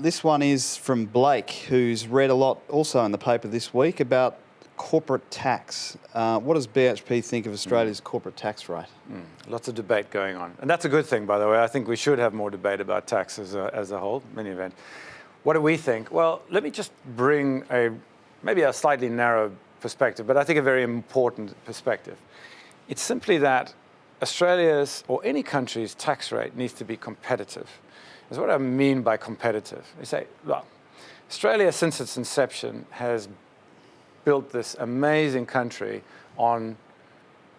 This one is from Blake, who's read a lot also in the paper this week about corporate tax. What does BHP think of Australia's corporate tax rate? Lots of debate going on. And that's a good thing, by the way. I think we should have more debate about tax as a whole, in any event. What do we think? Well, let me just bring maybe a slightly narrow perspective, but I think a very important perspective. It's simply that Australia's, or any country's, tax rate needs to be competitive. That's what I mean by competitive. They say, well, Australia, since its inception, has built this amazing country on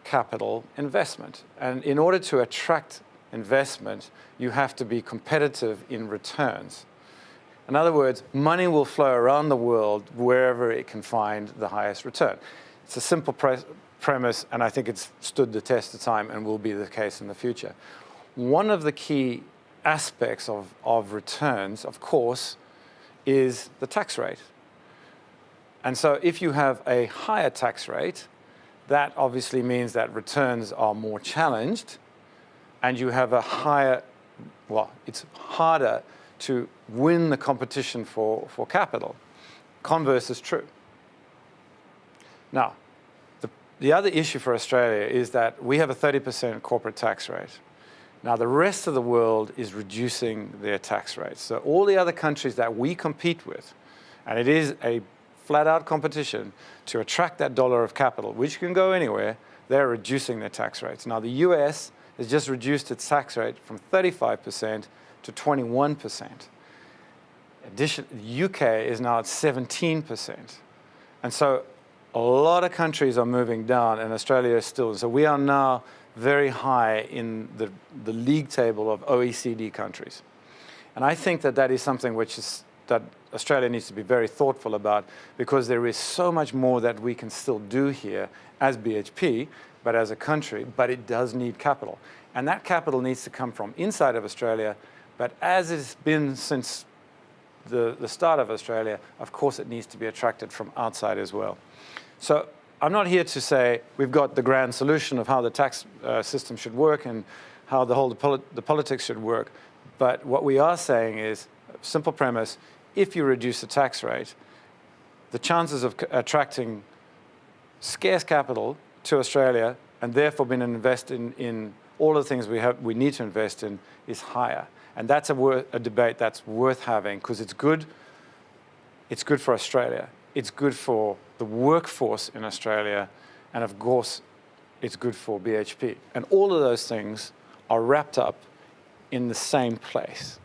capital investment. And in order to attract investment, you have to be competitive in returns. In other words, money will flow around the world wherever it can find the highest return. It's a simple premise, and I think it's stood the test of time and will be the case in the future. One of the key aspects of returns, of course, is the tax rate. And so if you have a higher tax rate, that obviously means that returns are more challenged, and you have a higher, well, it's harder to win the competition for capital. Converse is true. Now, the other issue for Australia is that we have a 30% corporate tax rate. Now, the rest of the world is reducing their tax rates. So all the other countries that we compete with, and it is a flat-out competition to attract that dollar of capital, which can go anywhere, they're reducing their tax rates. Now, the US has just reduced its tax rate from 35% to 21%. The UK is now at 17%. And so a lot of countries are moving down, and Australia is still. So we are now very high in the league table of OECD countries. And I think that is something that Australia needs to be very thoughtful about, because there is so much more that we can still do here as BHP, but as a country, but it does need capital. And that capital needs to come from inside of Australia, but as it's been since the start of Australia, of course it needs to be attracted from outside as well. So I'm not here to say we've got the grand solution of how the tax system should work and how the politics should work, but what we are saying is, simple premise, if you reduce the tax rate, the chances of attracting scarce capital to Australia and therefore being invested in all the things we need to invest in is higher. And that's a debate that's worth having, because it's good for Australia, it's good for the workforce in Australia, and of course, it's good for BHP. And all of those things are wrapped up in the same place.